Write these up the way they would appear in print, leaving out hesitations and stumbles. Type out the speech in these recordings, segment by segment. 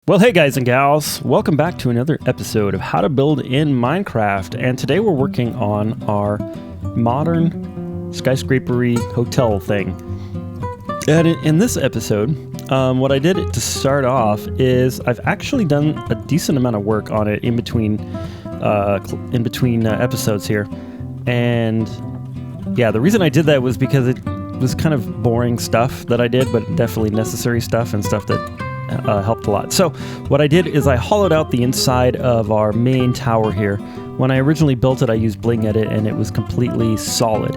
Well, hey guys and gals, welcome back to another episode of How to Build in Minecraft. And today we're working on our modern skyscraper-y hotel thing. And in this episode, what I did to start off is I've actually done a decent amount of work on it in between episodes here. And yeah, the reason I did that was because it was kind of boring stuff that I did, but definitely necessary stuff and stuff that helped a lot. So what I did is I hollowed out the inside of our main tower here. When I originally built it, I used Bling Edit and it was completely solid.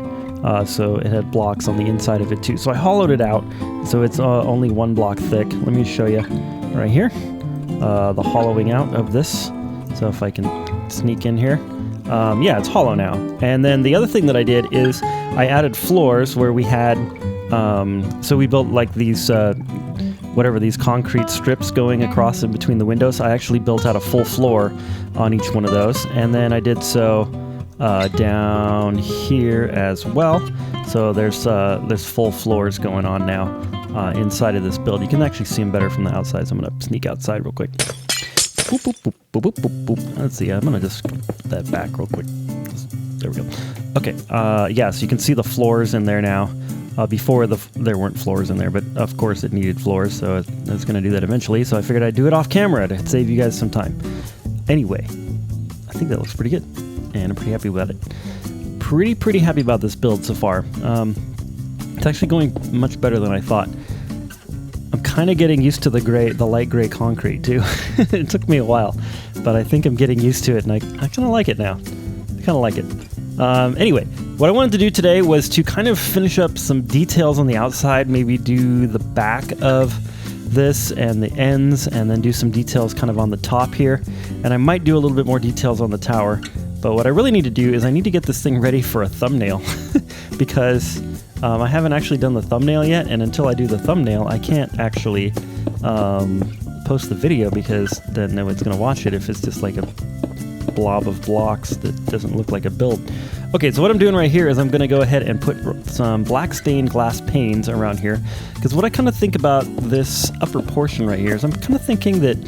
So it had blocks on the inside of it too. So I hollowed it out so it's only 1 block thick. Let me show you right here the hollowing out of this. So if I can sneak in here. Yeah, it's hollow now. And then the other thing that I did is I added floors where we had, so we built like these these concrete strips going across in between the windows. I actually built out a full floor on each one of those, and then I did so down here as well. So there's full floors going on now inside of this build. You can actually see them better from the outside, so I'm gonna sneak outside real quick. Boop, boop, boop, boop, boop, boop, boop. Let's see, I'm gonna just put that back real quick. There we go. Okay, yeah, so you can see the floors in there now. Before there weren't floors in there, but of course it needed floors, so I was going to do that eventually, so I figured I'd do it off camera to save you guys some time. Anyway, I think that looks pretty good, and I'm pretty happy about it. Pretty happy about this build so far. It's actually going much better than I thought. I'm kind of getting used to the light gray concrete too. It took me a while, but I think I'm getting used to it, and I kind of like it now. I kind of like it. Anyway, what I wanted to do today was to kind of finish up some details on the outside, maybe do the back of this and the ends, and then do some details kind of on the top here. And I might do a little bit more details on the tower, but what I really need to do is I need to get this thing ready for a thumbnail because I haven't actually done the thumbnail yet, and until I do the thumbnail, I can't actually post the video because then no one's going to watch it if it's just like a blob of blocks that doesn't look like a build. Okay, so what I'm doing right here is I'm going to go ahead and put some black stained glass panes around here, because what I kind of think about this upper portion right here is I'm kind of thinking that,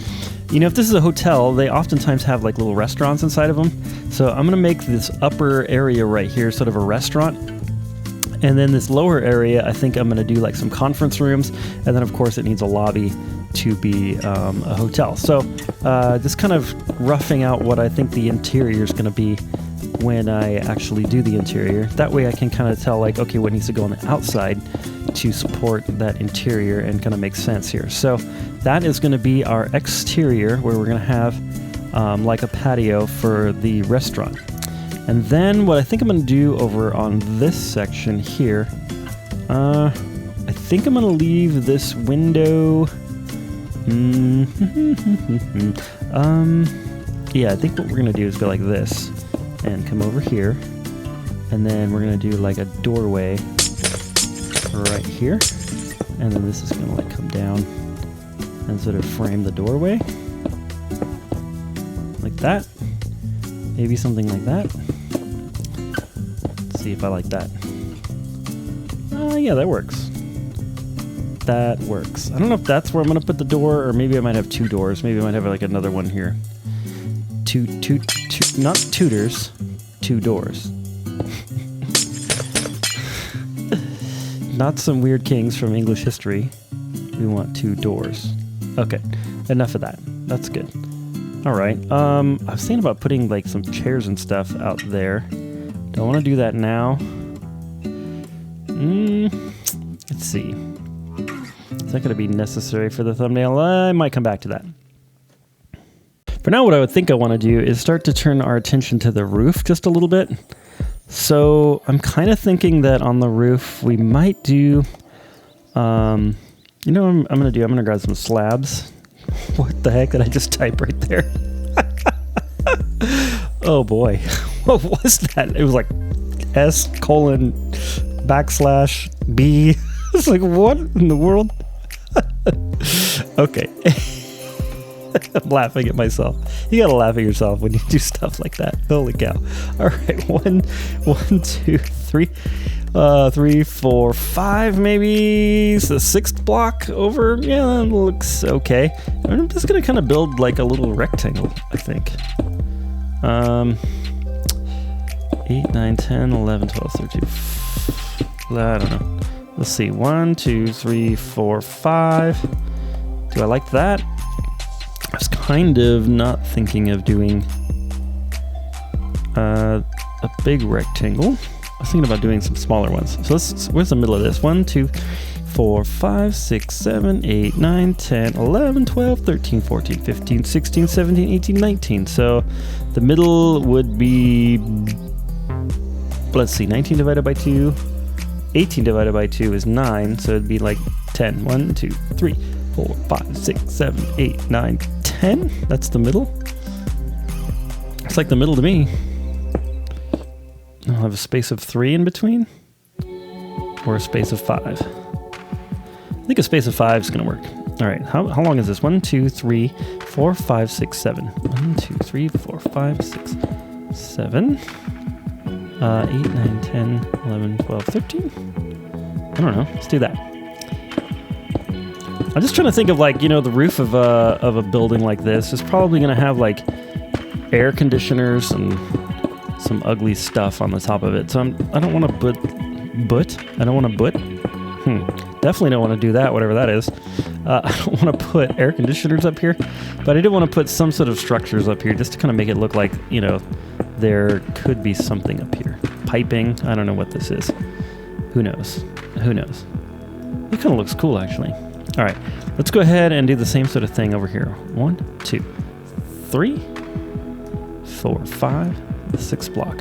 you know, if this is a hotel, they oftentimes have like little restaurants inside of them. So I'm going to make this upper area right here sort of a restaurant. And then this lower area, I think I'm going to do like some conference rooms. And then of course it needs a lobby to be a hotel. So just kind of roughing out what I think the interior is going to be when I actually do the interior. That way I can kind of tell like, okay, what needs to go on the outside to support that interior and kind of make sense here. So that is going to be our exterior, where we're going to have like a patio for the restaurant. And then what I think I'm going to do over on this section here, I think I'm going to leave this window. Yeah, I think what we're going to do is go like this and come over here, and then we're going to do like a doorway right here, and then this is going to like come down and sort of frame the doorway like that. Maybe something like that. Let's see if I like that. Yeah, that works. That works. I don't know if that's where I'm going to put the door, or maybe I might have 2 doors. Maybe I might have like another one here. Two, not tutors, 2 doors. Not some weird kings from English history. We want 2 doors. Okay, enough of that. That's good. All right. I was thinking about putting like some chairs and stuff out there. Don't want to do that now. Let's see. Is that going to be necessary for the thumbnail? I might come back to that. For now, what I would think I want to do is start to turn our attention to the roof just a little bit. So I'm kind of thinking that on the roof we might do, you know what I'm going to do? I'm going to grab some slabs. What the heck did I just type right there? Oh boy. What was that? It was like S:\B. It's like, what in the world? Okay. I'm laughing at myself. You gotta laugh at yourself when you do stuff like that. Holy cow. All right, one, two, three. 3, 4, 5, maybe. It's the 6th block over. Yeah, that looks okay. I'm just gonna kind of build like a little rectangle, I think. 8, 9, 10, 11, 12, 13. I don't know. Let's see. 1, 2, 3, 4, 5. Do I like that? I was kind of not thinking of doing a big rectangle. I was thinking about doing some smaller ones. So where's the middle of this? 1, 2, 4, 5, 6, 7, 8, 9, 10, 11, 12, 13, 14, 15, 16, 17, 18, 19. So the middle would be, let's see, 19 divided by 2. 18 divided by 2 is 9. So it'd be like 10. 1, 2, 3, 4, 5, 6, 7, 8, 9, 10. That's the middle. It's like the middle to me. I'll have a space of 3 in between, or a space of 5. I think a space of 5 is going to work. All right, how long is this? 1, 2, 3, 4, 5, 6, 7. 1, 2, 3, 4, 5, 6, 7. 8, 9, 10, 11, 12, 13. I don't know. Let's do that. I'm just trying to think of, like, you know, the roof of a building like this is probably going to have like air conditioners and some ugly stuff on the top of it. So I don't want to definitely don't want to do that, whatever that is. I don't want to put air conditioners up here, but I did want to put some sort of structures up here just to kind of make it look like, you know, there could be something up here. Piping. I don't know what this is. Who knows? Who knows? It kind of looks cool, actually. All right, let's go ahead and do the same sort of thing over here. 1, 2, 3, 4, 5, 6 block.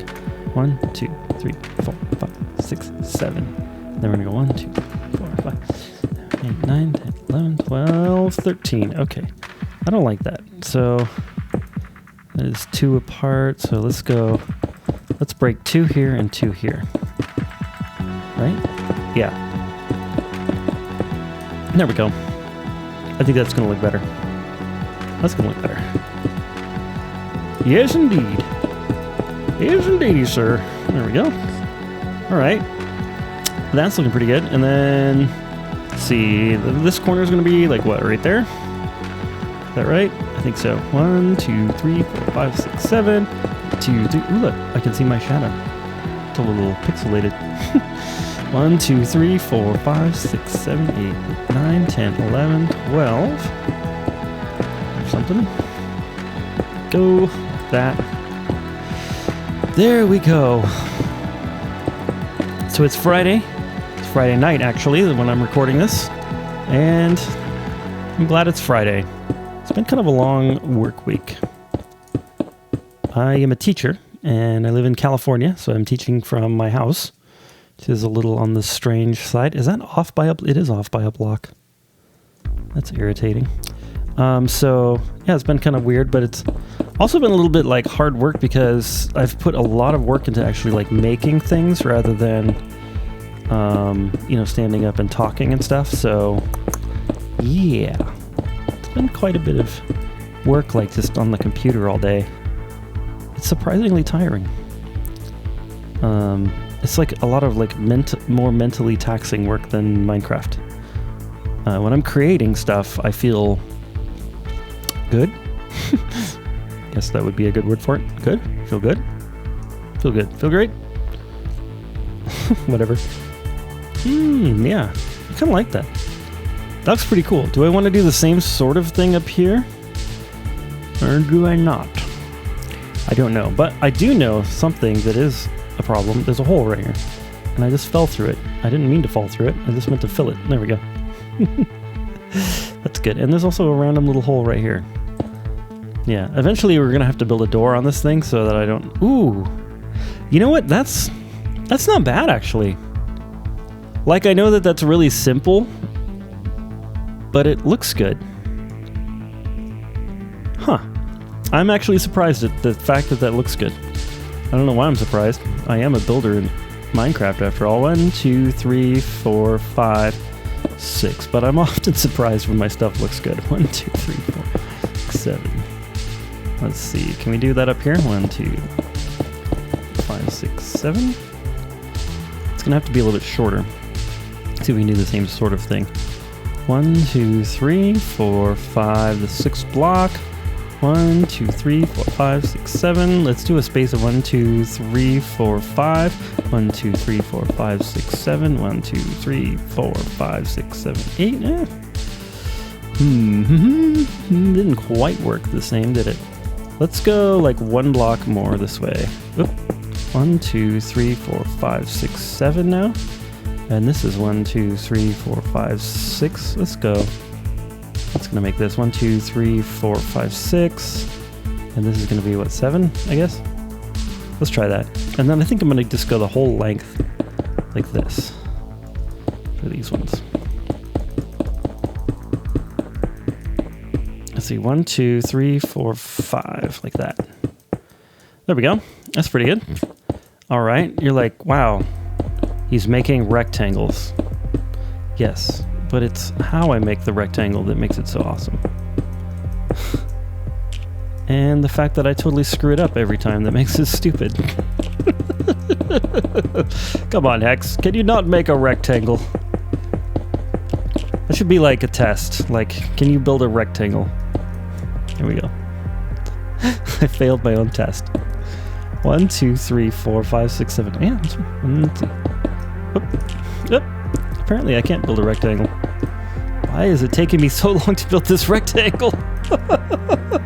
1, 2, 3, 4, 5, 6, 7. Then we're gonna go 1, 2, 4, 5, 8, 9, 10, 11, 12, 13. Okay, I don't like that. So that is 2 apart. So let's break 2 here and 2 here. Right? Yeah. There we go. I think that's gonna look better. That's gonna look better. Yes, indeed. Yes, indeed, sir. There we go. All right. That's looking pretty good. And then, let's see, this corner is going to be like what, right there? Is that right? I think so. 1, 2, 3, 4, 5, 6, 7. 2, 3. Ooh, look, I can see my shadow. It's a little pixelated. 1, 2, 3, 4, 5, 6, 7, 8, 9, 10, 11, 12. Or something. Go like that. There we go. So it's Friday. It's Friday night, actually, when I'm recording this. And I'm glad it's Friday. It's been kind of a long work week. I am a teacher, and I live in California, so I'm teaching from my house, which is a little on the strange side. Is that off by it is off by a block. That's irritating. So yeah, it's been kind of weird, but it's also been a little bit like hard work because I've put a lot of work into actually like making things rather than, you know, standing up and talking and stuff. So yeah, it's been quite a bit of work, like just on the computer all day. It's surprisingly tiring. It's like a lot of like more mentally taxing work than Minecraft. When I'm creating stuff, I feel good. Guess that would be a good word for it. Good? Feel good? Feel good. Feel great? Whatever. Yeah. I kind of like that. That's pretty cool. Do I want to do the same sort of thing up here? Or do I not? I don't know. But I do know something that is a problem. There's a hole right here. And I just fell through it. I didn't mean to fall through it. I just meant to fill it. There we go. That's good. And there's also a random little hole right here. Yeah, eventually we're gonna have to build a door on this thing so that I don't... Ooh! You know what? That's not bad, actually. Like, I know that that's really simple, but it looks good. Huh. I'm actually surprised at the fact that that looks good. I don't know why I'm surprised. I am a builder in Minecraft, after all. 1, 2, 3, 4, 5, 6. But I'm often surprised when my stuff looks good. 1, 2, 3, 4, 6, 7. Let's see, can we do that up here? 1, 2, 5, 6, 7. It's gonna have to be a little bit shorter. Let's see if we can do the same sort of thing. 1, 2, 3, 4, 5, the 6th block. 1, 2, 3, 4, 5, 6, 7. Let's do a space of 1, 2, 3, 4, 5. 1, 2, 3, 4, 5, 6, 7. 1, 2, 3, 4, 5, 6, 7, 8. Didn't quite work the same, did it? Let's go like 1 block more this way. Oop. 1, 2, 3, 4, 5, 6, 7 now. And this is 1, 2, 3, 4, 5, 6. Let's go. That's going to make this 1, 2, 3, 4, 5, 6. And this is going to be, what, 7, I guess? Let's try that. And then I think I'm going to just go the whole length like this for these ones. Let's see, 1, 2, 3, 4, 5, like that. There we go. That's pretty good. All right. You're like, wow, he's making rectangles. Yes, but it's how I make the rectangle that makes it so awesome. And the fact that I totally screw it up every time that makes it stupid. Come on, Hex. Can you not make a rectangle? That should be like a test. Like, can you build a rectangle? Here we go. I failed my own test. 1, 2, 3, 4, 5, 6, 7. Yeah, that's right. Oop. Apparently I can't build a rectangle. Why is it taking me so long to build this rectangle? What?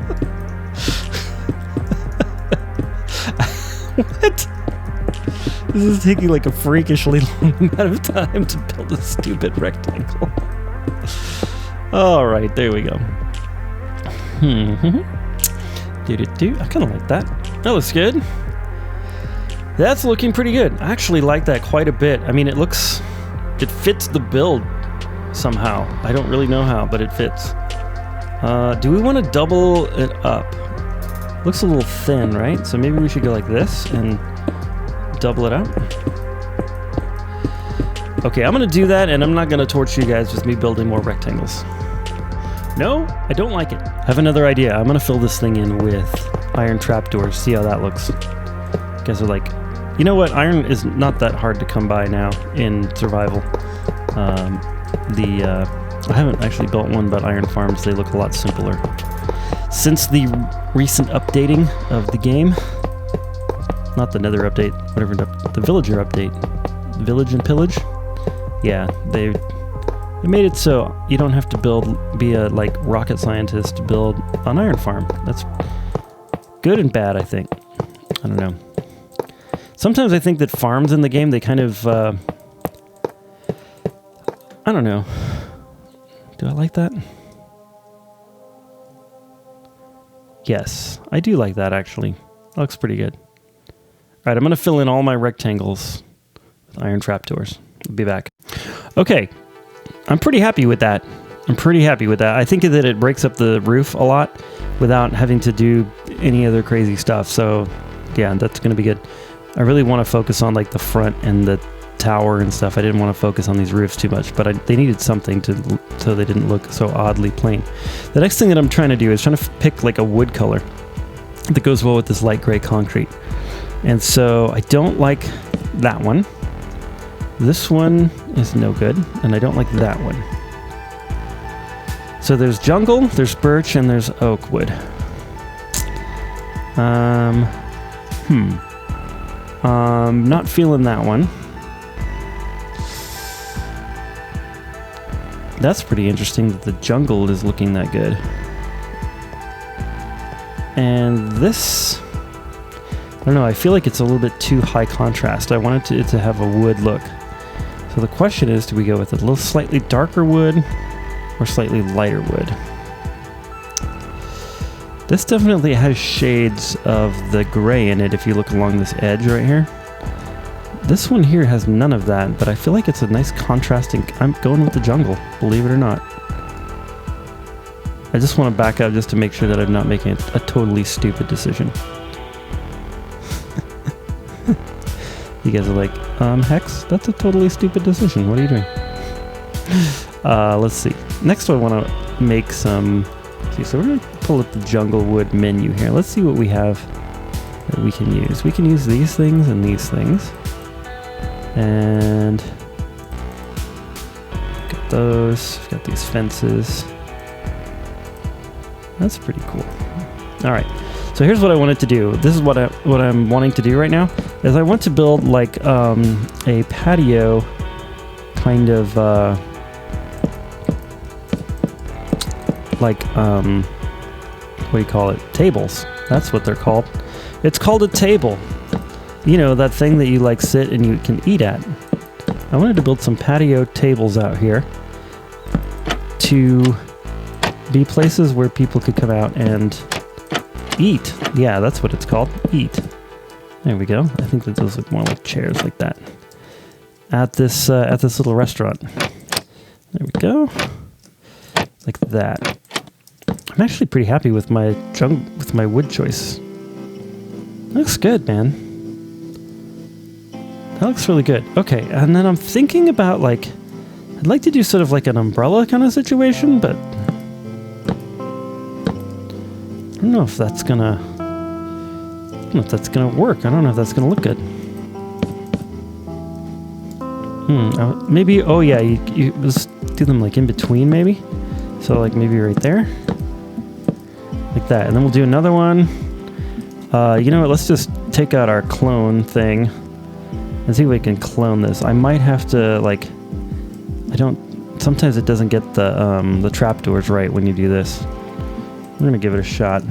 This is taking like a freakishly long amount of time to build a stupid rectangle. Alright, there we go. I kind of like that. That looks good. That's looking pretty good. I actually like that quite a bit. I mean, it fits the build somehow. I don't really know how, but it fits. Do we want to double it up? Looks a little thin, right? So maybe we should go like this and double it up. Okay, I'm going to do that, and I'm not going to torture you guys with me building more rectangles. No, I don't like it. I have another idea. I'm going to fill this thing in with iron trapdoors, see how that looks. You guys are like, you know what? Iron is not that hard to come by now in survival. I haven't actually built one, but iron farms, they look a lot simpler. Since the recent updating of the game, not the Nether update, whatever, the Villager update, Village and Pillage, yeah, they made it so you don't have to be a like rocket scientist to build an iron farm. That's good and bad, I think. I don't know. Sometimes I think that farms in the game, they kind of, I don't know. Do I like that? Yes, I do like that, actually. That looks pretty good. All right, I'm going to fill in all my rectangles with iron trapdoors. I'll be back. Okay, I'm pretty happy with that. I think that it breaks up the roof a lot without having to do any other crazy stuff. So, yeah, that's going to be good. I really want to focus on like the front and the tower and stuff. I didn't want to focus on these roofs too much, but they needed something so they didn't look so oddly plain. The next thing that I'm trying to do is trying to pick like a wood color that goes well with this light gray concrete. And so I don't like that one. This one is no good, and I don't like that one. So there's jungle, there's birch, and there's oak wood. Not feeling that one. That's pretty interesting that the jungle is looking that good. And this, I don't know, I feel like it's a little bit too high contrast. I wanted it to have a wood look. So the question is, do we go with a little slightly darker wood or slightly lighter wood? This definitely has shades of the gray in it if you look along this edge right here. This one here has none of that, but I feel like it's a nice contrasting. I'm going with the jungle, believe it or not. I just want to back up just to make sure that I'm not making a totally stupid decision. You guys are like, Hex, that's a totally stupid decision. What are you doing? Let's see. Next I want to make some... See, so we're going to pull up the jungle wood menu here. Let's see what we have that we can use. We can use these things and these things. And got those. We've got these fences. That's pretty cool. All right. So here's what I wanted to do. This is what I'm wanting to do right now. Is I want to build like a patio kind of like what do you call it? Tables. That's what they're called. It's called a table. You know, that thing that you like sit and you can eat at. I wanted to build some patio tables out here to be places where people could come out and eat. Yeah, that's what it's called. Eat. There we go. I think that those look more like chairs like that. At this little restaurant. There we go. Like that. I'm actually pretty happy with my wood choice. Looks good, man. That looks really good. Okay, and then I'm thinking about like, I'd like to do sort of like an umbrella kind of situation, but I don't know if that's gonna work. I don't know if that's gonna look good. Maybe. Oh yeah, you just do them like in between, maybe. So like maybe right there, like that, and then we'll do another one. You know what? Let's just take out our clone thing and see if we can clone this. I might have to like. Sometimes it doesn't get the trapdoors right when you do this. We're gonna give it a shot.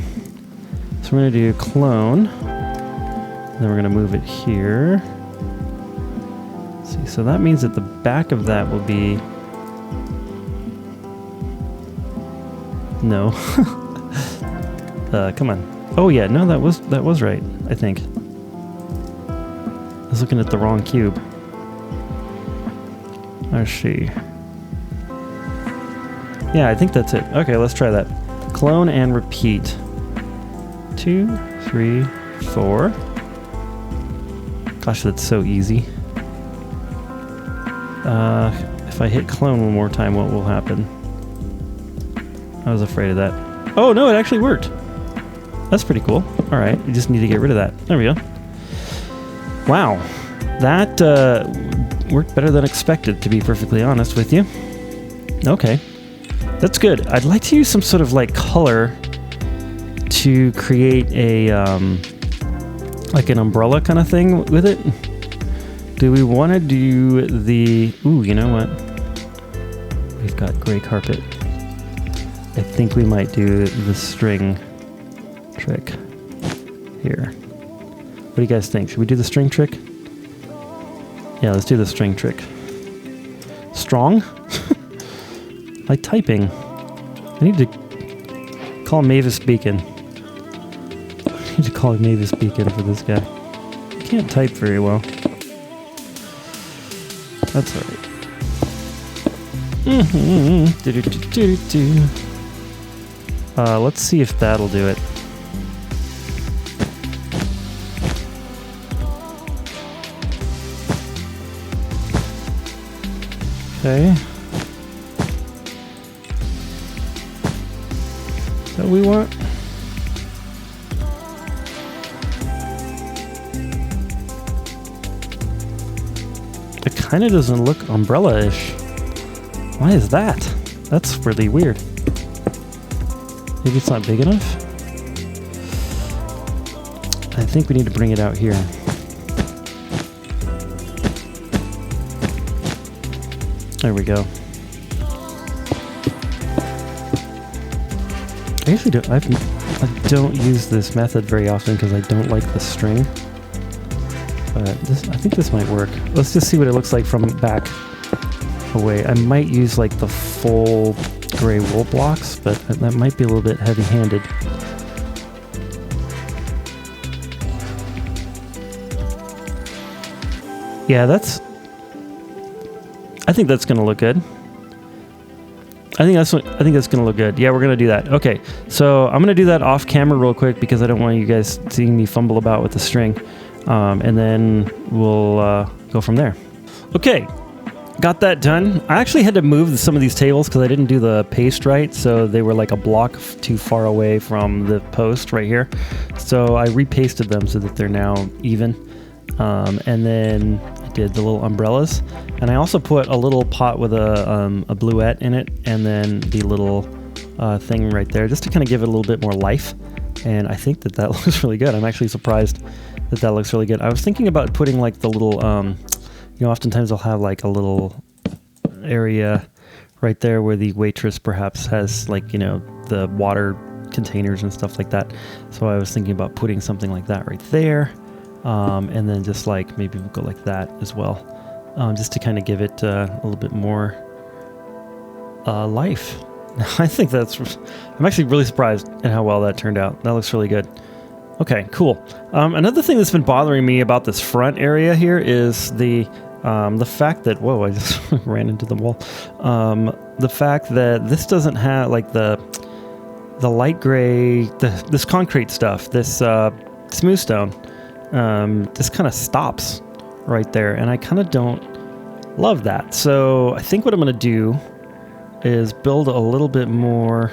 So we're gonna do clone. Then we're gonna move it here. Let's see, so that means that the back of that will be no. Come on. Oh yeah, no, that was right. I think. I was looking at the wrong cube. Let's see. Yeah, I think that's it. Okay, let's try that. Clone and repeat. 2, 3, 4. Gosh, that's so easy. If I hit clone one more time, what will happen? I was afraid of that. Oh no, it actually worked. That's pretty cool. All right, you just need to get rid of that. There we go. Wow, that worked better than expected, to be perfectly honest with you. Okay. That's good. I'd like to use some sort of like color to create a like an umbrella kind of thing with it. Do we want to do the... Ooh, you know what? We've got gray carpet. I think we might do the string trick here. What do you guys think? Should we do the string trick? Yeah, let's do the string trick. Strong? Like typing. I need to call Mavis Beacon. I need to call Mavis Beacon for this guy. He can't type very well. That's alright. Let's see if that'll do it. Okay. Is that what we want? It kind of doesn't look umbrella-ish. Why is that? That's really weird. Maybe it's not big enough? I think we need to bring it out here. There we go. I usually don't. I don't use this method very often because I don't like the string. But I think this might work. Let's just see what it looks like from back away. I might use like the full gray wool blocks, but that might be a little bit heavy-handed. Yeah, I think that's gonna look good. I think that's gonna look good. Yeah, we're gonna do that. Okay, so I'm gonna do that off camera real quick because I don't want you guys seeing me fumble about with the string, and then we'll go from there. Okay, got that done. I actually had to move some of these tables because I didn't do the paste right, so they were like a block too far away from the post right here. So I repasted them so that they're now even. And then I did the little umbrellas, and I also put a little pot with a bluette in it, and then the little thing right there, just to kind of give it a little bit more life. And I think that looks really good. I'm actually surprised that looks really good. I was thinking about putting like the little, you know, oftentimes I'll have like a little area right there where the waitress perhaps has like, you know, the water containers and stuff like that. So I was thinking about putting something like that right there. And then just like maybe we'll go like that as well, just to kind of give it a little bit more life. I think I'm actually really surprised at how well that turned out. That looks really good. Okay, cool. Another thing that's been bothering me about this front area here is the fact that, whoa, I just ran into the wall. The fact that this doesn't have like the light gray, this concrete stuff, this smooth stone, just kind of stops right there, and I kind of don't love that. So I think what I'm going to do is build a little bit more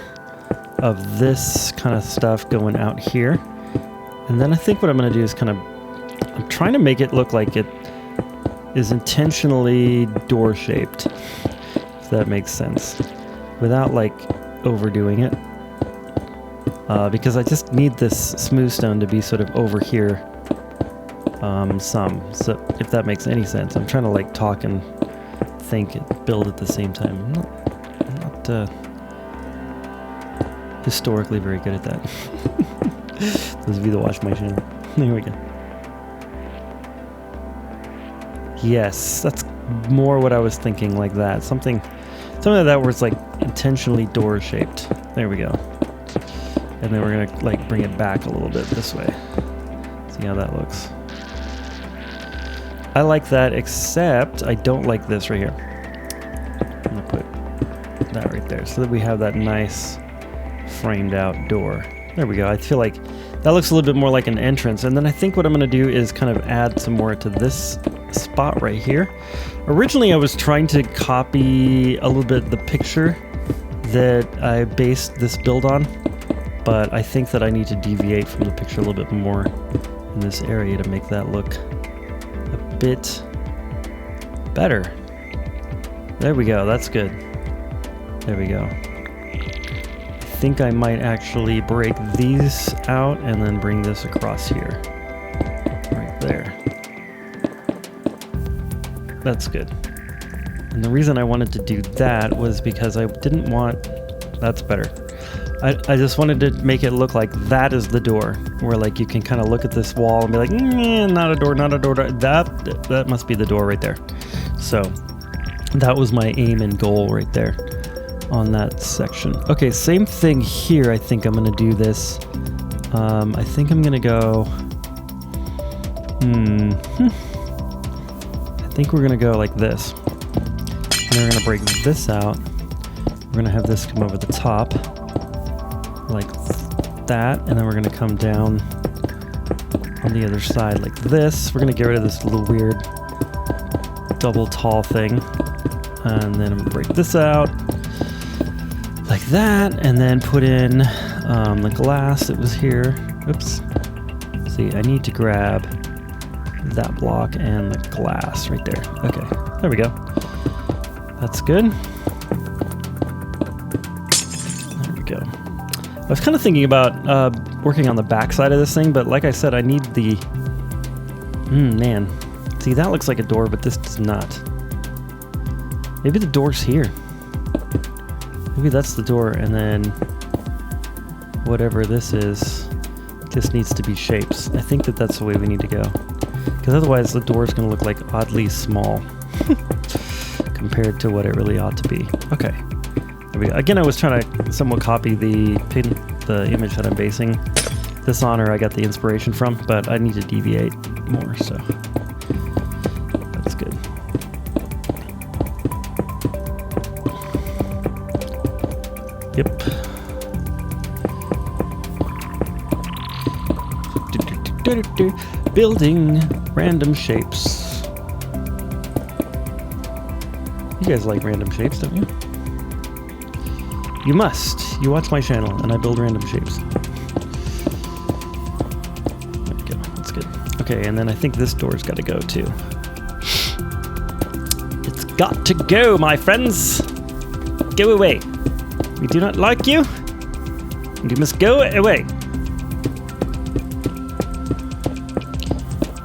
of this kind of stuff going out here, and then I think what I'm going to do is I'm trying to make it look like it is intentionally door shaped, if that makes sense, without like overdoing it, because I just need this smooth stone to be sort of over here. So if that makes any sense. I'm trying to like talk and think and build at the same time. I'm not historically very good at that. Those of you that watch my channel. There we go. Yes, that's more what I was thinking, like that. Something like that where it's like intentionally door shaped. There we go. And then we're gonna like bring it back a little bit this way. See how that looks. I like that, except I don't like this right here. I'm gonna put that right there so that we have that nice framed out door. There we go. I feel like that looks a little bit more like an entrance. And then I think what I'm gonna do is kind of add some more to this spot right here. Originally I was trying to copy a little bit the picture that I based this build on, but I think that I need to deviate from the picture a little bit more in this area to make that look a bit better. There we go. That's good. There we go. I think I might actually break these out and then bring this across here. Right there. That's good. And the reason I wanted to do that was because I didn't want... That's better. I just wanted to make it look like that is the door, where like you can kind of look at this wall and be like, not a door, not a door. That must be the door right there. So that was my aim and goal right there on that section. Okay, same thing here. I think I'm going to do this. I think I'm going to go... I think we're going to go like this. And then we're going to break this out. We're going to have this come over the top. Like that, and then we're going to come down on the other side like this. We're going to get rid of this little weird double tall thing, and then I'm going to break this out like that, and then put in the glass that was here. Oops. See, I need to grab that block and the glass right there. Okay, there we go. That's good. There we go. I was kind of thinking about working on the back side of this thing, but like I said, I need the... man. See, that looks like a door, but this does not. Maybe the door's here. Maybe that's the door, and then whatever this is just needs to be shapes. I think that that's the way we need to go. Because otherwise the door's going to look like oddly small compared to what it really ought to be. Okay. Again, I was trying to somewhat copy the image that I'm basing this on, or I got the inspiration from, but I need to deviate more, so that's good. Yep. Building random shapes. You guys like random shapes, don't you? You must. You watch my channel, and I build random shapes. There we go. That's good. Okay, and then I think this door's got to go, too. It's got to go, my friends! Go away. We do not like you. And you must go away.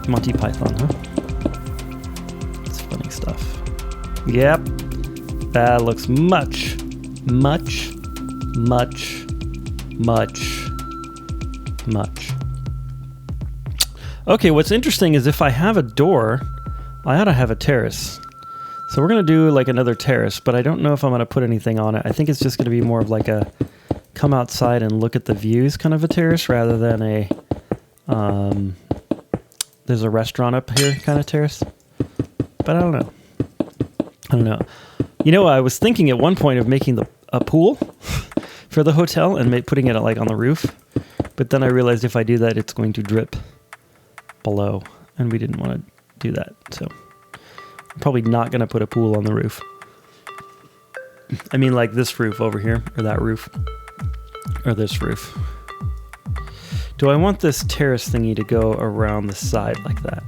Monty Python, huh? It's funny stuff. Yep. That looks much. Okay, what's interesting is if I have a door, I ought to have a terrace. So we're going to do like another terrace, but I don't know if I'm going to put anything on it. I think it's just going to be more of like a come outside and look at the views kind of a terrace rather than a, there's a restaurant up here kind of terrace. But I don't know. You know, I was thinking at one point of making a pool for the hotel and putting it like on the roof. But then I realized if I do that, it's going to drip below. And we didn't want to do that. So I'm probably not going to put a pool on the roof. I mean like this roof over here, or that roof, or this roof. Do I want this terrace thingy to go around the side like that?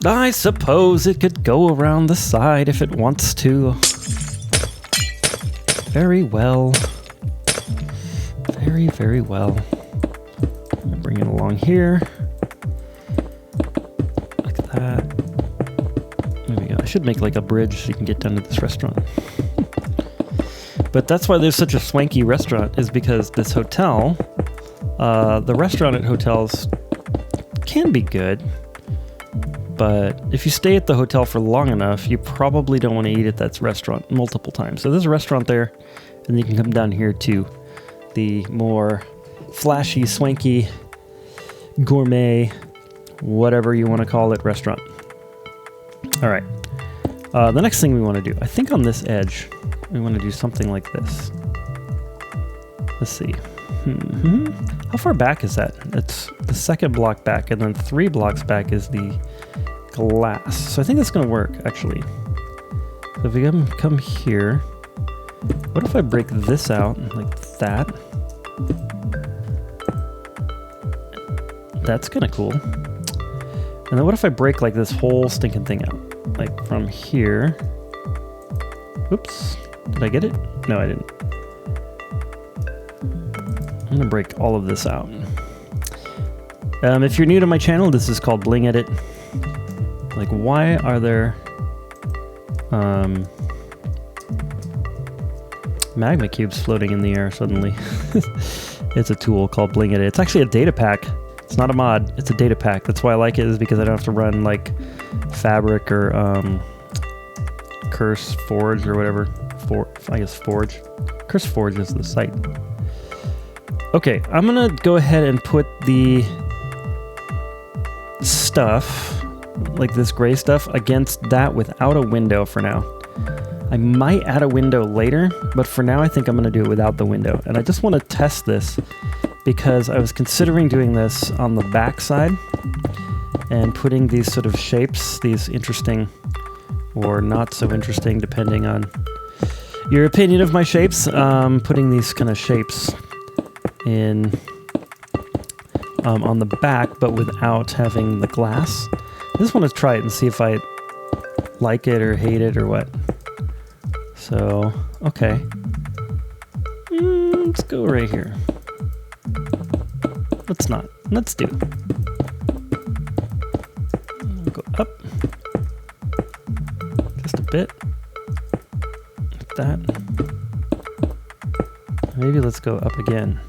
I suppose it could go around the side if it wants to. Very well. Very, very well. I'm gonna bring it along here. Like that. There we go. I should make like a bridge so you can get down to this restaurant. But that's why there's such a swanky restaurant, is because this hotel, the restaurant at hotels can be good. But if you stay at the hotel for long enough, you probably don't want to eat at that restaurant multiple times. So there's a restaurant there, and you can come down here to the more flashy, swanky, gourmet, whatever you want to call it, restaurant. All right. The next thing we want to do, I think on this edge, we want to do something like this. Let's see. How far back is that? It's the second block back, and then 3 blocks back is the glass. So I think that's going to work, actually. So if we come here, what if I break this out like that? That's kind of cool. And then what if I break like this whole stinking thing out? Like from here. Oops. Did I get it? No, I didn't. I'm going to break all of this out. If you're new to my channel, this is called Bling Edit. Like, why are there magma cubes floating in the air suddenly? It's a tool called Bling Edit. It's actually a data pack. It's not a mod. It's a data pack. That's why I like it, is because I don't have to run like Fabric or Curse Forge or whatever. I guess Forge. Curse Forge is the site. Okay, I'm gonna go ahead and put the stuff, like this gray stuff, against that without a window for now. I might add a window later, but for now I think I'm gonna do it without the window. And I just want to test this because I was considering doing this on the back side and putting these sort of shapes, these interesting or not so interesting depending on your opinion of my shapes, putting these kind of shapes in on the back, but without having the glass. I just want to try it and see if I like it or hate it or what. So, okay. Let's go right here. Let's not. Let's do. Go up. Just a bit. Like that. Maybe let's go up again.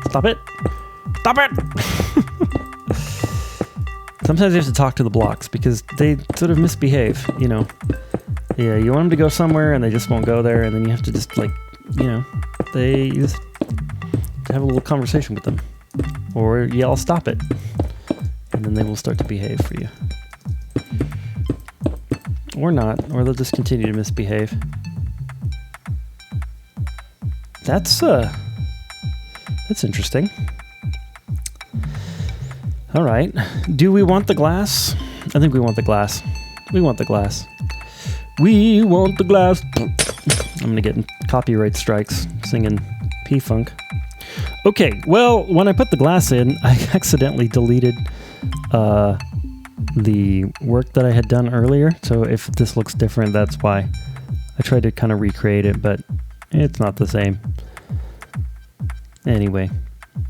Stop it! Stop it! Sometimes you have to talk to the blocks because they sort of misbehave, you know. Yeah, you want them to go somewhere and they just won't go there, and then you have to just, like, you know, you just have a little conversation with them. Or yell, stop it. And then they will start to behave for you. Or not, or they'll just continue to misbehave. That's interesting. All right. Do we want the glass? I think we want the glass. We want the glass. We want the glass. I'm gonna get copyright strikes singing P-Funk. Okay, well, when I put the glass in, I accidentally deleted the work that I had done earlier. So if this looks different, that's why. I tried to kind of recreate it, but it's not the same. Anyway,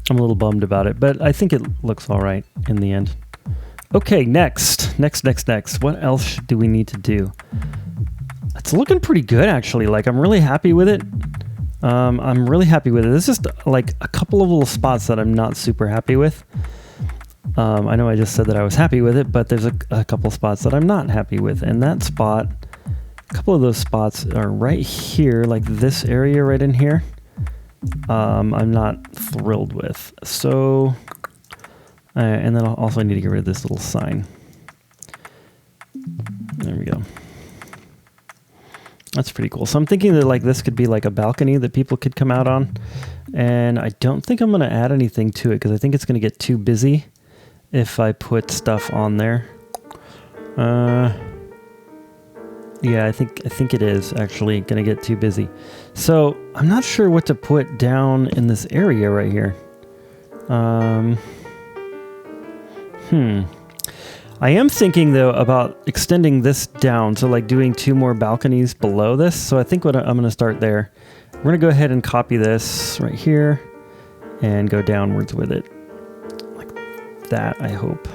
I'm a little bummed about it, but I think it looks all right in the end. Okay, next. What else do we need to do? It's looking pretty good, actually. Like, I'm really happy with it. I'm really happy with it. There's just like a couple of little spots that I'm not super happy with. I know I just said that I was happy with it, but there's a couple spots that I'm not happy with. And that spot, a couple of those spots are right here, like this area right in here. I'm not thrilled with. So, and then I'll also need to get rid of this little sign. There we go. That's pretty cool. So I'm thinking that like this could be like a balcony that people could come out on. And I don't think I'm going to add anything to it because I think it's going to get too busy if I put stuff on there. Yeah, I think it is actually going to get too busy. So I'm not sure what to put down in this area right here. I am thinking, though, about extending this down, so like doing 2 more balconies below this. So I think what I'm going to start there. We're going to go ahead and copy this right here and go downwards with it. Like that, I hope.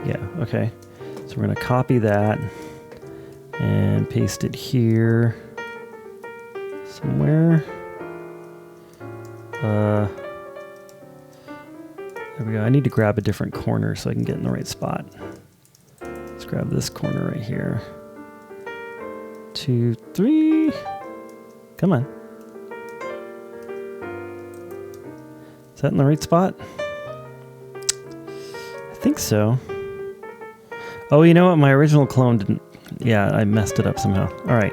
Yeah, okay. So we're going to copy that and paste it here somewhere. There we go. I need to grab a different corner so I can get in the right spot. Let's grab this corner right here. 2, 3. Come on. Is that in the right spot? I think so. Oh, you know what? My original clone didn't. Yeah, I messed it up somehow. All right.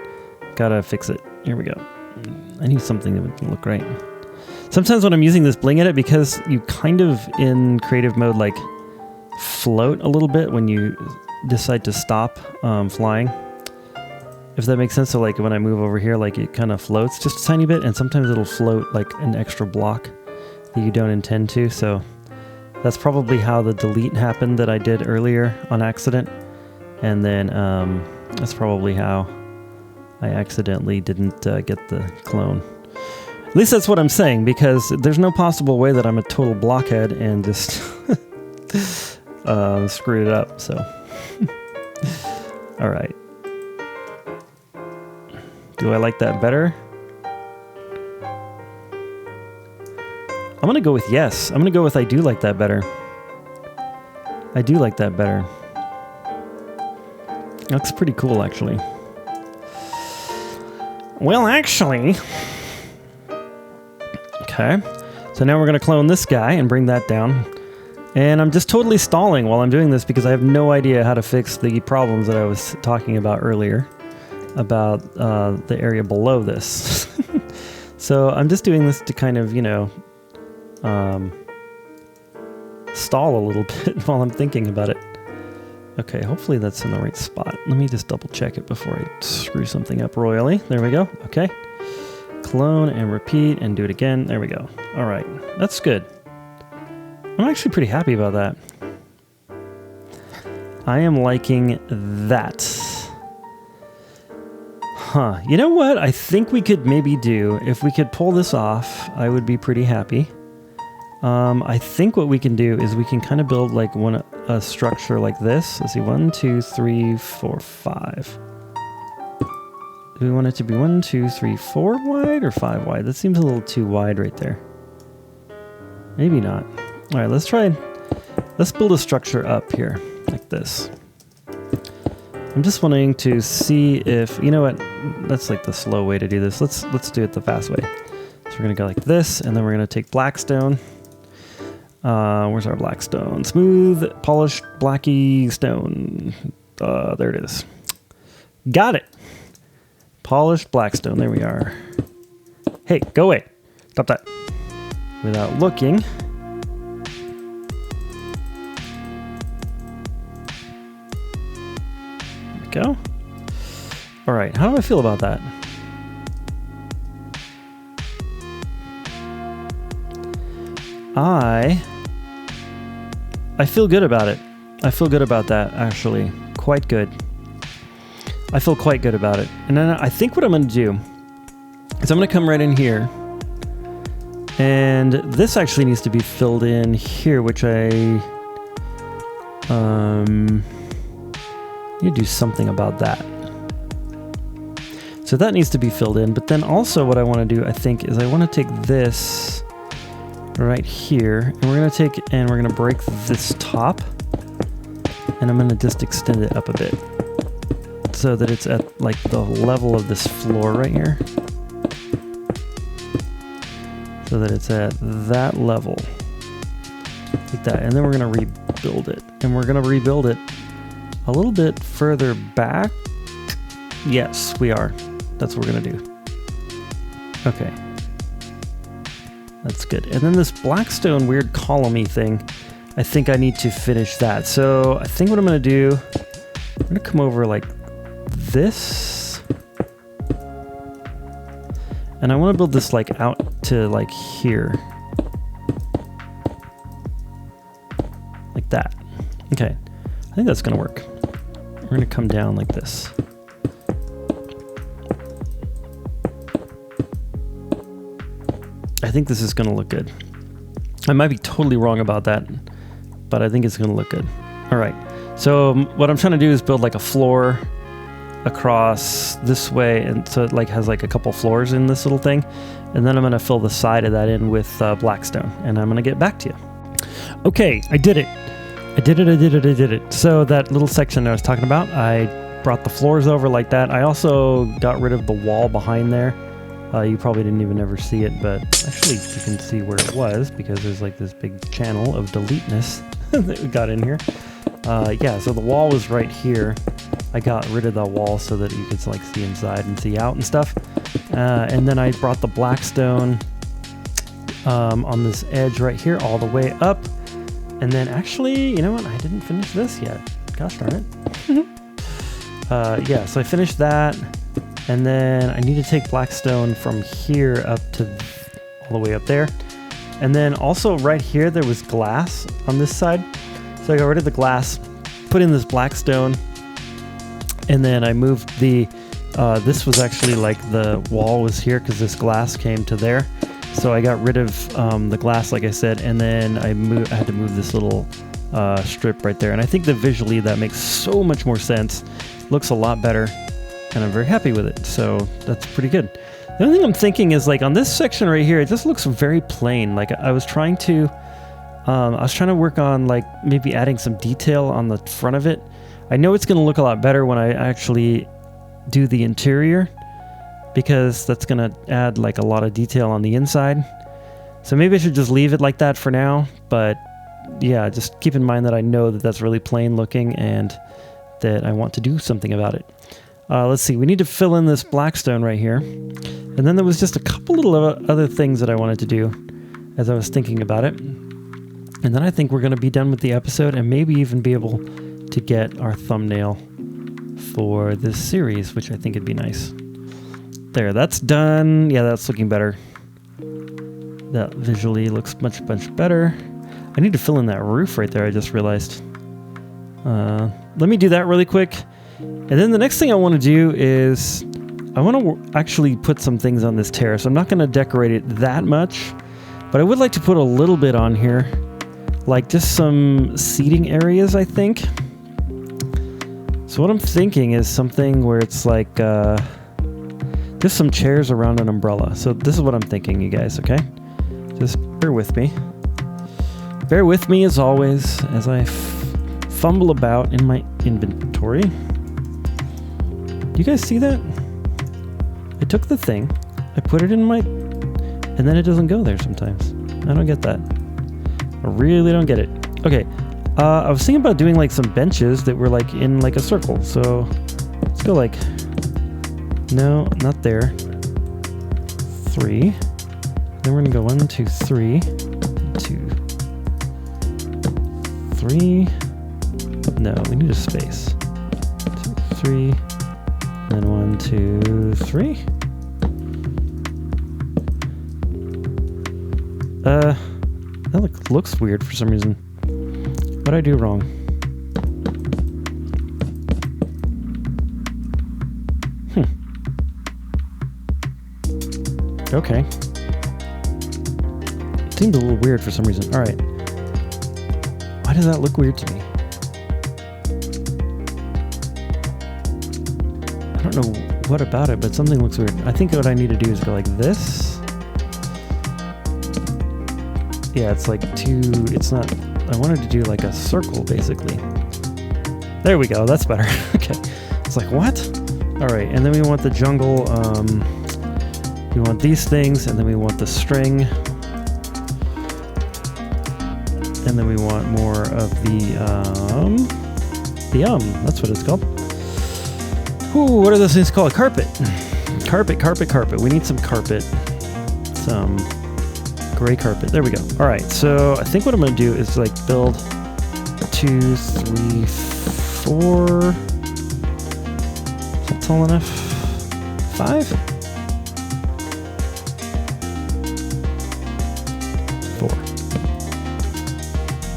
Gotta fix it. Here we go. I need something that would look right. Sometimes when I'm using this bling edit, because you kind of in creative mode like float a little bit when you decide to stop flying, if that makes sense. So like when I move over here, like it kind of floats just a tiny bit, and sometimes it'll float like an extra block that you don't intend to. So that's probably how the delete happened that I did earlier on accident, and then that's probably how I accidentally didn't get the clone. At least that's what I'm saying, because there's no possible way that I'm a total blockhead and just screwed it up, so. All right. Do I like that better? I'm going to go with yes. I'm going to go with I do like that better. I do like that better. Looks pretty cool, actually. Well, actually... Okay, so now we're going to clone this guy and bring that down. And I'm just totally stalling while I'm doing this because I have no idea how to fix the problems that I was talking about earlier about the area below this. So I'm just doing this to kind of, you know, stall a little bit while I'm thinking about it. Okay, hopefully that's in the right spot. Let me just double check it before I screw something up royally. There we go. Okay. Clone and repeat and do it again. There we go. All right. That's good. I'm actually pretty happy about that. I am liking that. Huh. You know what? I think we could maybe do, if we could pull this off, I would be pretty happy. I think what we can do is we can kind of build like a structure like this. Let's see. 1, 2, 3, 4, 5. Do we want it to be 1, 2, 3, 4 wide or 5 wide? That seems a little too wide right there. Maybe not. All right, let's try. Let's build a structure up here like this. I'm just wanting to see if, you know what? That's like the slow way to do this. Let's do it the fast way. So we're gonna go like this, and then we're gonna take blackstone. Where's our blackstone? Smooth, polished, blacky stone. There it is. Got it. Polished blackstone. There we are. Hey, go away. Stop that. Without looking. go. All right, how do I feel about that? I feel good about it. I feel good about that, actually. Quite good. I feel quite good about it. And then I think what I'm going to do is I'm going to come right in here. And this actually needs to be filled in here, which I need to do something about that. So that needs to be filled in. But then also what I want to do, I think, is I want to take this right here, and we're going to break this top, and I'm going to just extend it up a bit so that it's at like the level of this floor right here, so that it's at that level like that. And then we're going to rebuild it, and we're going to rebuild it a little bit further back. Yes, we are. That's what we're going to do. Okay. That's good. And then this blackstone weird column-y thing, I think I need to finish that. So I think what I'm going to do, I'm going to come over like this. And I want to build this like out to like here. Like that. Okay. I think that's going to work. We're going to come down like this. I think this is going to look good. I might be totally wrong about that, but I think it's going to look good. All right. So what I'm trying to do is build like a floor across this way, and so it like has like a couple floors in this little thing. And then I'm going to fill the side of that in with blackstone, and I'm going to get back to you. Okay, I did it. I did it. So that little section I was talking about, I brought the floors over like that. I also got rid of the wall behind there. You probably didn't even ever see it, but actually you can see where it was because there's like this big channel of deleteness that we got in here. Yeah, so the wall was right here. I got rid of the wall so that you could like see inside and see out and stuff. And then I brought the blackstone on this edge right here all the way up. And then actually, you know what? I didn't finish this yet. Gosh darn it. Yeah, so I finished that. And then I need to take blackstone from here up to all the way up there. And then also right here, there was glass on this side. So I got rid of the glass, put in this blackstone, and then I moved the, this was actually like the wall was here because this glass came to there. So I got rid of the glass, like I said, and then I had to move this little strip right there. And I think that visually that makes so much more sense. Looks a lot better. And I'm very happy with it, so that's pretty good. The only thing I'm thinking is like on this section right here, it just looks very plain. Like I was trying to work on like maybe adding some detail on the front of it. I know it's going to look a lot better when I actually do the interior, because that's going to add like a lot of detail on the inside. So maybe I should just leave it like that for now. But yeah, just keep in mind that I know that that's really plain looking and that I want to do something about it. Let's see, we need to fill in this blackstone right here. And then there was just a couple little other things that I wanted to do as I was thinking about it. And then I think we're going to be done with the episode and maybe even be able to get our thumbnail for this series, which I think would be nice. There, that's done. Yeah, that's looking better. That visually looks much better. I need to fill in that roof right there, I just realized. Let me do that really quick. And then the next thing I want to do is I want to actually put some things on this terrace. I'm not going to decorate it that much, but I would like to put a little bit on here, like just some seating areas, I think. So what I'm thinking is something where it's like just some chairs around an umbrella. So this is what I'm thinking, you guys, okay? Just bear with me. Bear with me as always as I fumble about in my inventory. You guys see that? I took the thing, I put it in my, and then it doesn't go there sometimes. I don't get that. I really don't get it. Okay, I was thinking about doing like some benches that were like in like a circle. So let's go like, no, not there. 3. Then we're gonna go 1, 2, 3, 2, 3. No, we need a space. 2, 3. Then 1, 2, 3. That looks weird for some reason. What did I do wrong? Okay. Seemed a little weird for some reason. All right. Why does that look weird to me? I don't know what about it, but something looks weird. I think what I need to do is go like this. Yeah, it's like it's not, I wanted to do like a circle basically. There we go, that's better. Okay. It's like, what? All right, and then we want the jungle, we want these things, and then we want the string. And then we want more of the that's what it's called. Ooh, what are those things called? Carpet. Carpet. We need some carpet. Some gray carpet. There we go. All right, so I think what I'm gonna do is like build 2, 3, 4. Is that tall enough? 5? 4.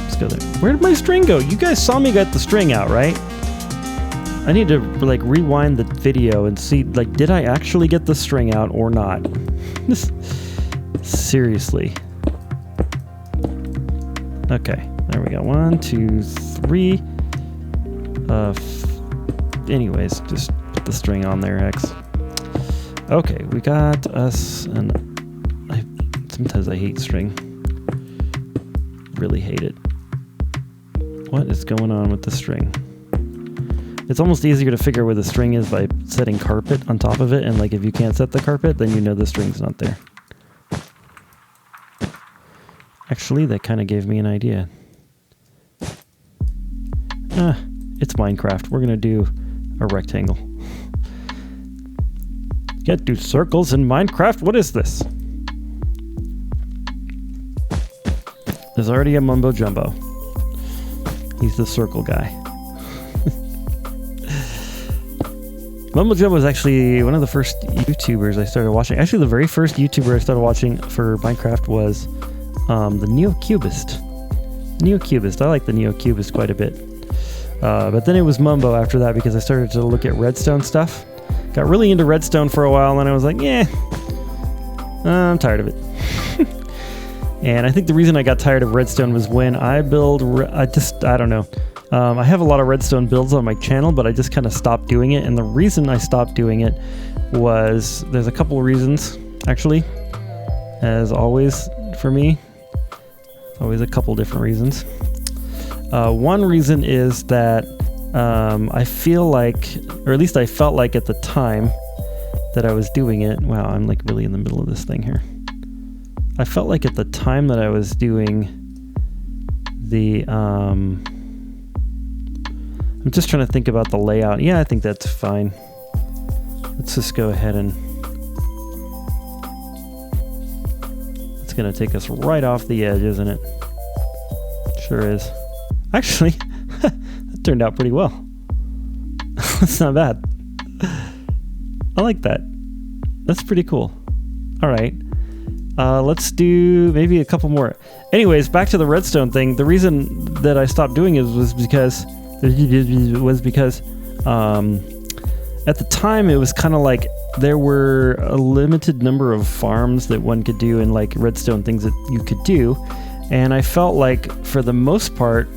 Let's go there. Where did my string go? You guys saw me get the string out, right? I need to like rewind the video and see, like, did I actually get the string out or not? Seriously. Okay, there we go. 1, 2, 3. Anyways, just put the string on there, X. Okay, we got us an... sometimes I hate string. Really hate it. What is going on with the string? It's almost easier to figure where the string is by setting carpet on top of it, and like if you can't set the carpet, then you know the string's not there. Actually, that kind of gave me an idea. It's Minecraft. We're gonna do a rectangle. Can't do circles in Minecraft? What is this? There's already a mumbo jumbo. He's the circle guy. Mumbo Jumbo was actually one of the first YouTubers I started watching. Actually, the very first YouTuber I started watching for Minecraft was the Neocubist. I like the Neocubist quite a bit. But then it was Mumbo after that because I started to look at redstone stuff. Got really into redstone for a while, and I was like, yeah, I'm tired of it. And I think the reason I got tired of redstone was when I build, I don't know. I have a lot of redstone builds on my channel, but I just kind of stopped doing it. And the reason I stopped doing it was, there's a couple of reasons, actually, as always for me. There's always a couple different reasons. One reason is that I feel like, or at least I felt like at the time that I was doing it, wow, I'm like really in the middle of this thing here. I felt like at the time that I was doing the, I'm just trying to think about the layout. Yeah, I think that's fine. Let's just go ahead and... It's going to take us right off the edge, isn't it? Sure is. Actually, that turned out pretty well. That's not bad. I like that. That's pretty cool. All right. Let's do maybe a couple more. Anyways, back to the redstone thing. The reason that I stopped doing it was because at the time it was kind of like there were a limited number of farms that one could do and like redstone things that you could do, and I felt like for the most part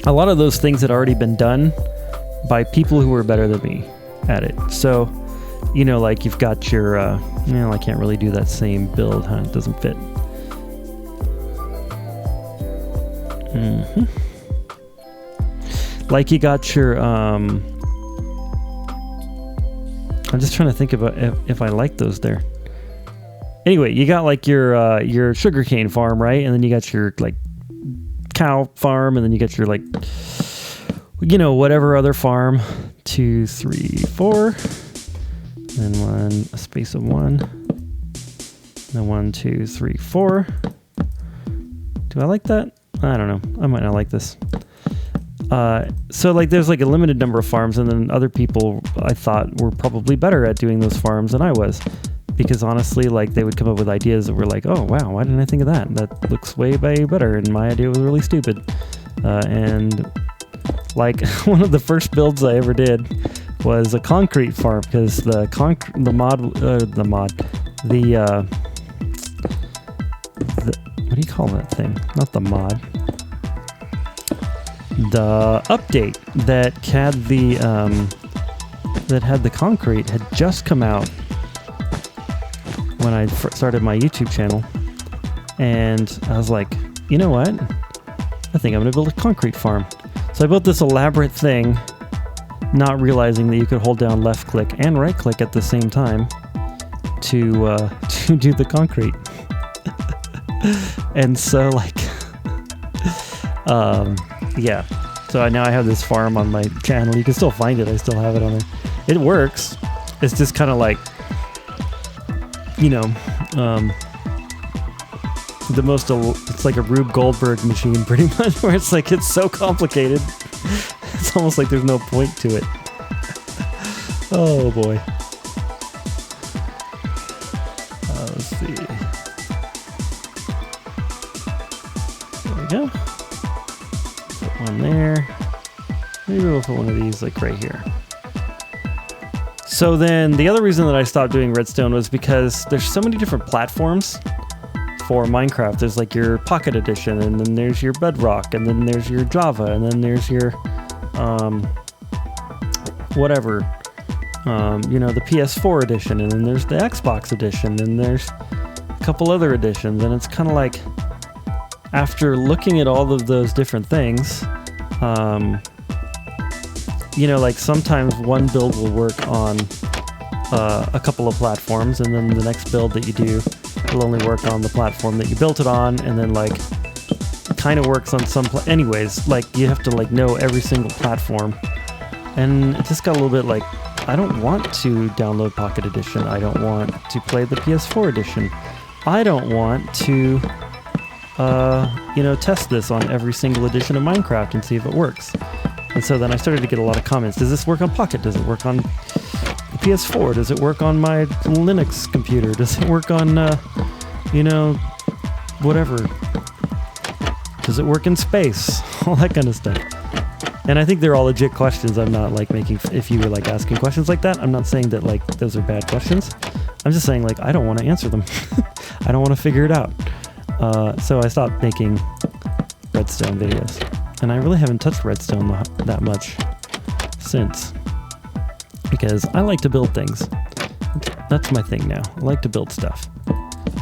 a lot of those things had already been done by people who were better than me at it. So, you know, like you've got your well, I can't really do that same build, huh? It doesn't fit. Like you got your I'm just trying to think about if I like those there. Anyway, you got like your sugarcane farm, right? And then you got your like cow farm, and then you got your like, you know, whatever other farm. 2, 3, 4. Then a space of 1. Then 1, 2, 3, 4. Do I like that? I don't know. I might not like this. So like there's like a limited number of farms, and then other people I thought were probably better at doing those farms than I was, because honestly, like they would come up with ideas that were like, oh wow, why didn't I think of that? That looks way better, and my idea was really stupid. And like one of the first builds I ever did was a concrete farm, because the what do you call that thing? Not the mod. The update that had the concrete had just come out when I started my YouTube channel, and I was like, you know what? I think I'm gonna build a concrete farm. So I built this elaborate thing, not realizing that you could hold down left click and right click at the same time to do the concrete. And so like, yeah. So now I have this farm on my channel. You can still find it. I still have it on there. It works. It's just kind of like, you know, it's like a Rube Goldberg machine pretty much, where it's like, it's so complicated. It's almost like there's no point to it. Oh boy. Let's see. There we go. Put one there. Maybe we'll put one of these like right here. So then the other reason that I stopped doing redstone was because there's so many different platforms for Minecraft. There's like your Pocket Edition, and then there's your Bedrock, and then there's your Java, and then there's your whatever, you know, the PS4 edition, and then there's the Xbox edition, and there's a couple other editions, and it's kind of like, after looking at all of those different things, you know, like sometimes one build will work on a couple of platforms, and then the next build that you do will only work on the platform that you built it on, and then like kind of works on some anyways, like you have to like know every single platform. And it just got a little bit like, I don't want to download Pocket Edition, I don't want to play the PS4 edition, I don't want to you know, test this on every single edition of Minecraft and see if it works. And so then I started to get a lot of comments. Does this work on Pocket? Does it work on the PS4? Does it work on my Linux computer? Does it work on, you know, whatever? Does it work in space? All that kind of stuff. And I think they're all legit questions. I'm not like making, if you were like asking questions like that, I'm not saying that like those are bad questions. I'm just saying like, I don't want to answer them. I don't want to figure it out. So I stopped making redstone videos. And I really haven't touched redstone that much since, because I like to build things. That's my thing now. I like to build stuff.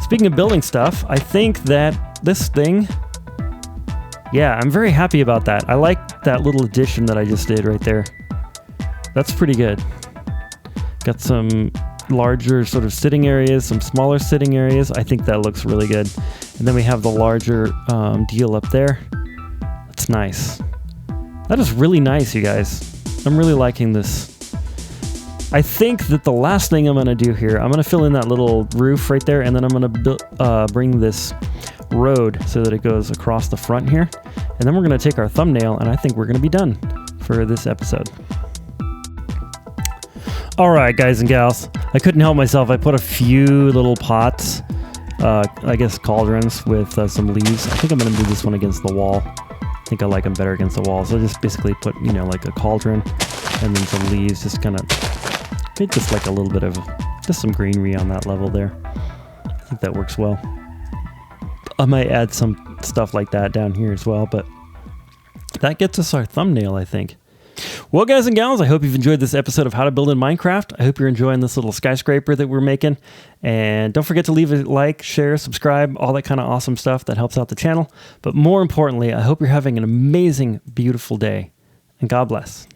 Speaking of building stuff, I think that this thing, yeah, I'm very happy about that. I like that little addition that I just did right there. That's pretty good. Got some larger sort of sitting areas, some smaller sitting areas. I think that looks really good. And then we have the larger deal up there. That's nice. That is really nice, you guys. I'm really liking this. I think that the last thing I'm going to do here, I'm going to fill in that little roof right there, and then I'm going to bring this road so that it goes across the front here. And then we're going to take our thumbnail, and I think we're going to be done for this episode. All right, guys and gals. I couldn't help myself. I put a few little pots, I guess cauldrons with some leaves. I think I'm going to move this one against the wall. I think I like them better against the wall. So I just basically put, you know, like a cauldron and then some leaves, just kind of make just like a little bit of, just some greenery on that level there. I think that works well. I might add some stuff like that down here as well, but that gets us our thumbnail, I think. Well, guys and gals, I hope you've enjoyed this episode of How to Build in Minecraft. I hope you're enjoying this little skyscraper that we're making. And don't forget to leave a like, share, subscribe, all that kind of awesome stuff that helps out the channel. But more importantly, I hope you're having an amazing, beautiful day. And God bless.